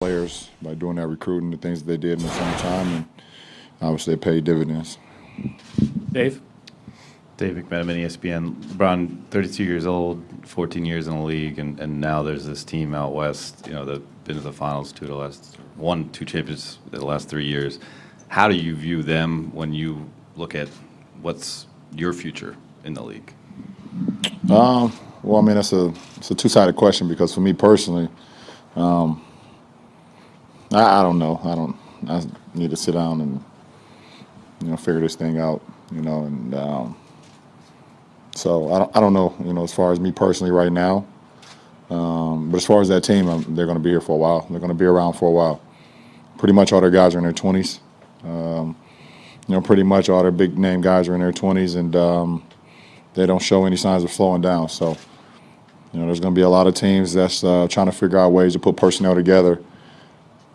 players by doing that recruiting, the things that they did in the summertime, and obviously it paid dividends. Dave? Dave McMenamin, ESPN. LeBron, 32 years old, 14 years in the league, and now there's this team out west, that been to the finals won two championships in the last 3 years. How do you view them when you look at what's your future in the league? Well, I mean, it's a two-sided question because for me personally, I don't know. I need to sit down and figure this thing out. So I don't know. As far as me personally right now, but as far as that team, they're going to be here for a while. They're going to be around for a while. Pretty much all their guys are in their 20s. Pretty much all their big name guys are in their 20s, and they don't show any signs of slowing down. So, there's going to be a lot of teams that's trying to figure out ways to put personnel together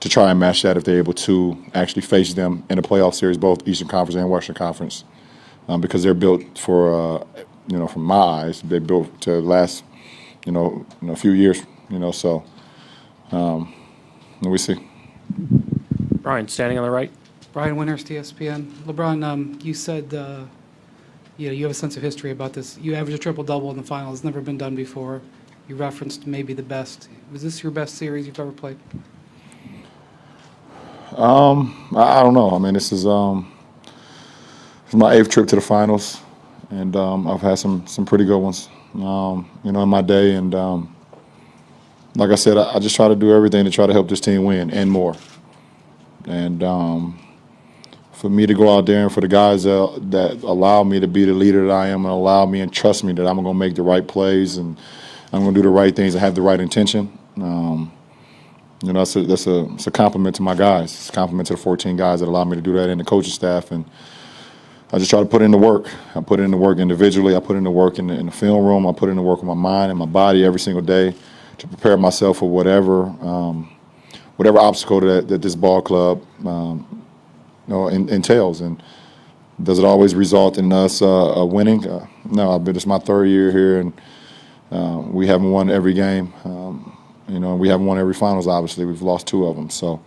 to try and match that if they're able to actually face them in a playoff series, both Eastern Conference and Western Conference, because they're built for, from my eyes, they're built to last, a few years, So, we see. Brian, standing on the right. Brian Winters, ESPN. LeBron, you said you have a sense of history about this. You averaged a triple-double in the finals. It's never been done before. You referenced maybe the best. Was this your best series you've ever played? I don't know. I mean, this is my 8th trip to the finals, and I've had some pretty good ones, in my day. And like I said, I just try to do everything to try to help this team win and more. And for me to go out there and for the guys that allow me to be the leader that I am and allow me and trust me that I'm going to make the right plays and I'm going to do the right things and have the right intention, that's a compliment to my guys. It's a compliment to the 14 guys that allow me to do that and the coaching staff. And I just try to put in the work. I put in the work individually. I put in the work in the film room. I put in the work with my mind and my body every single day to prepare myself for whatever obstacle that this ball club entails. And does it always result in us winning? No, it's my 3rd year here, and we haven't won every game. And we haven't won every finals. Obviously, we've lost 2 of them. So,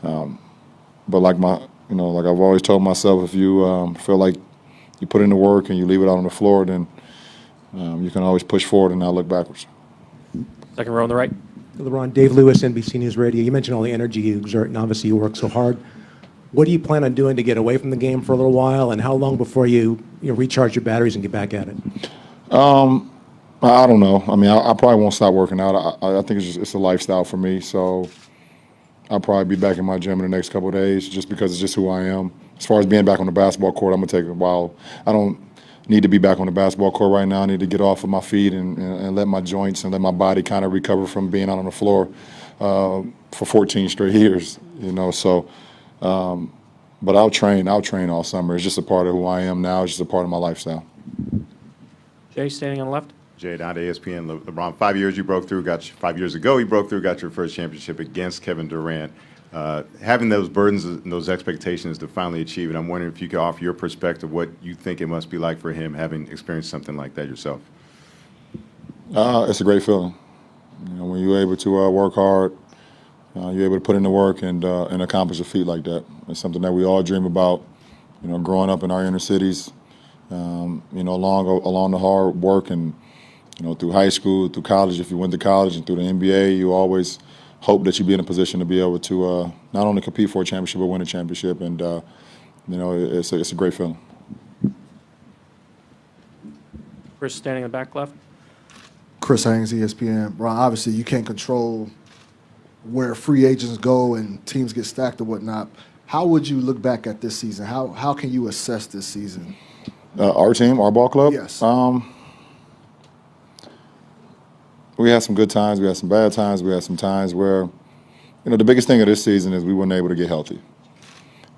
but like like I've always told myself, if you feel like you put in the work and you leave it out on the floor, then you can always push forward and not look backwards. Second row on the right. LeBron, Dave Lewis, NBC News Radio. You mentioned all the energy you exert, and obviously you work so hard. What do you plan on doing to get away from the game for a little while, and how long before you recharge your batteries and get back at it? I don't know. I mean, I probably won't stop working out. I think it's a lifestyle for me, so I'll probably be back in my gym in the next couple of days just because it's just who I am. As far as being back on the basketball court, I'm going to take a while. I don't need to be back on the basketball court right now. I need to get off of my feet and let my joints and let my body kind of recover from being out on the floor for 14 straight years, So, but I'll train all summer. It's just a part of who I am now. It's just a part of my lifestyle. Jay, standing on the left. Jay Down to ESPN. LeBron, 5 years you broke through. 5 years ago you broke through, got your first championship against Kevin Durant. Having those burdens and those expectations to finally achieve it, I'm wondering if you could offer your perspective, what you think it must be like for him having experienced something like that yourself. It's a great feeling. When you're able to work hard, you're able to put in the work and accomplish a feat like that. It's something that we all dream about, growing up in our inner cities, along the hard work and, through high school, through college, if you went to college, and through the NBA, you always hope that you'd be in a position to be able to not only compete for a championship but win a championship. And, it's a great feeling. Chris, standing in the back left. Chris Haynes, ESPN. Ron, obviously you can't control where free agents go and teams get stacked or whatnot. How would you look back at this season? How can you assess this season? Our team, our ball club? Yes. We had some good times. We had some bad times. We had some times where, the biggest thing of this season is we weren't able to get healthy.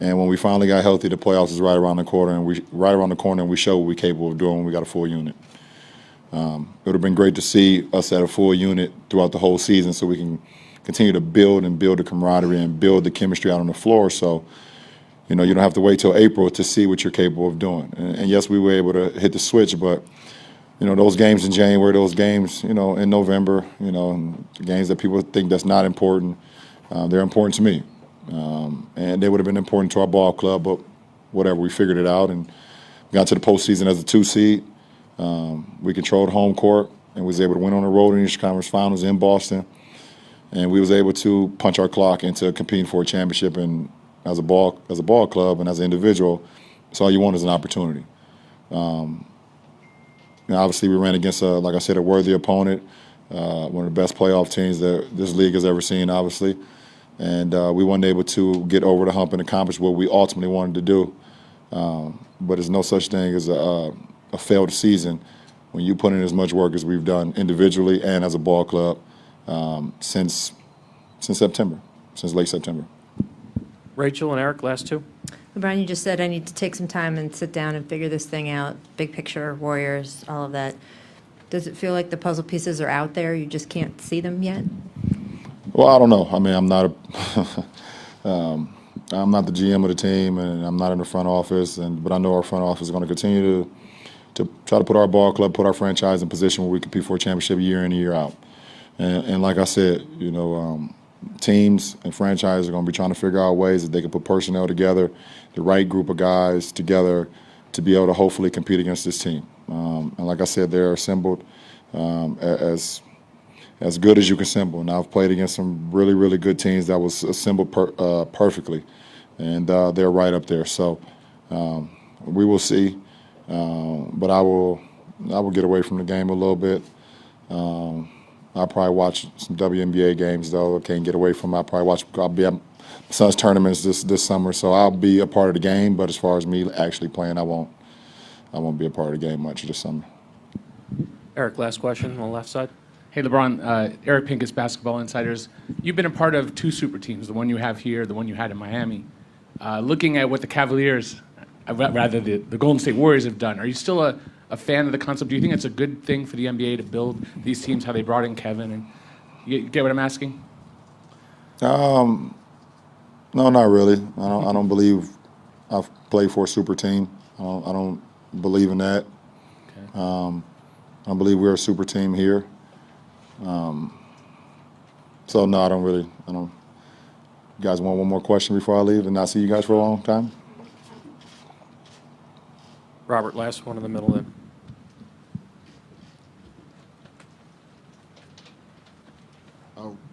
And when we finally got healthy, the playoffs is right around the corner, and we showed what we're capable of doing when we got a full unit. It would have been great to see us at a full unit throughout the whole season so we can continue to build the camaraderie and build the chemistry out on the floor. So, you don't have to wait till April to see what you're capable of doing. And yes, we were able to hit the switch, but those games in January, those games, in November, and games that people think that's not important, they're important to me. And they would have been important to our ball club, but whatever, we figured it out and got to the postseason as a 2 seed. We controlled home court and was able to win on the road in the Eastern Conference Finals in Boston. And we was able to punch our clock into competing for a championship. And as a ball club and as an individual, that's all you want is an opportunity. Obviously, we ran against, like I said, a worthy opponent, one of the best playoff teams that this league has ever seen, obviously. And we weren't able to get over the hump and accomplish what we ultimately wanted to do. But there's no such thing as a failed season when you put in as much work as we've done individually and as a ball club since September, since late September. Rachel and Eric, last two. LeBron, you just said I need to take some time and sit down and figure this thing out, big picture, Warriors, all of that. Does it feel like the puzzle pieces are out there, you just can't see them yet? Well, I don't know. I mean, I'm not I'm not the GM of the team, and I'm not in the front office. But I know our front office is going to continue to try to put our ball club, put our franchise in position where we compete for a championship year in and year out. And like I said, teams and franchises are going to be trying to figure out ways that they can put personnel together, the right group of guys together to be able to hopefully compete against this team. And like I said, they're assembled as good as you can assemble. And I've played against some really, really good teams that was assembled perfectly, and they're right up there. So we will see, but I will get away from the game a little bit. I'll probably watch some WNBA games, though. I can't get away from it. I'll be at my son's tournaments this summer, so I'll be a part of the game. But as far as me actually playing, I won't be a part of the game much this summer. Eric, last question on the left side. Hey, LeBron, Eric Pincus, Basketball Insiders. You've been a part of 2 super teams, the one you have here, the one you had in Miami. Looking at what the Cavaliers, rather the Golden State Warriors have done, are you still a fan of the concept? Do you think it's a good thing for the NBA to build these teams, how they brought in Kevin? And you get what I'm asking? No, not really. I don't believe I've played for a super team. I don't believe in that. Okay. I believe we're a super team here. So no, I don't. You guys want one more question before I leave and not see you guys for a long time? Robert, last one in the middle then.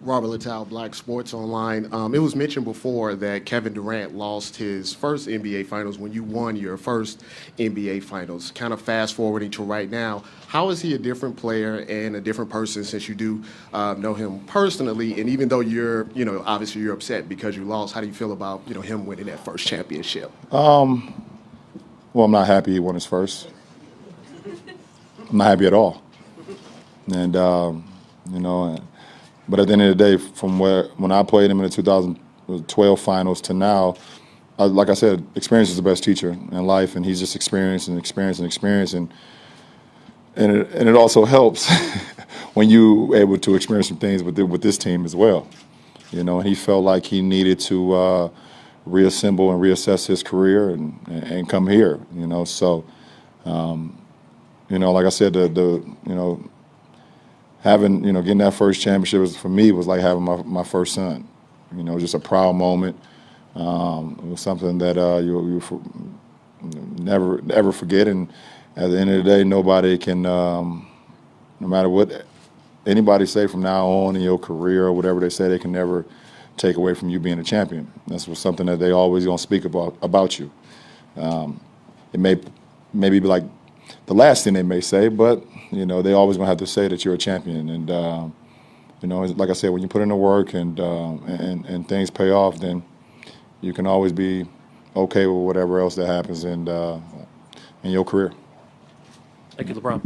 Robert Littell, Black Sports Online. It was mentioned before that Kevin Durant lost his first NBA Finals when you won your first NBA Finals. Kind of fast forwarding to right now, how is he a different player and a different person since you do know him personally? And even though you're, obviously you're upset because you lost, how do you feel about, him winning that first championship? Well, I'm not happy he won his first. I'm not happy at all. And but at the end of the day, from when I played him in the 2012 finals to now, like I said, experience is the best teacher in life, and he's just experienced and experienced and experienced, and it also helps when you able to experience some things with this team as well. And he felt like he needed to reassemble and reassess his career and come here. So like I said, having, getting that first championship for me was like having my first son. Just a proud moment. It was something that you never ever forget. And at the end of the day, nobody can, no matter what anybody say from now on in your career or whatever they say, they can never take away from you being a champion. That's something that they always gonna speak about you. It may be like the last thing they may say, but they always gonna have to say that you're a champion. And like I said, when you put in the work and things pay off, then you can always be okay with whatever else that happens in your career. Thank you, LeBron.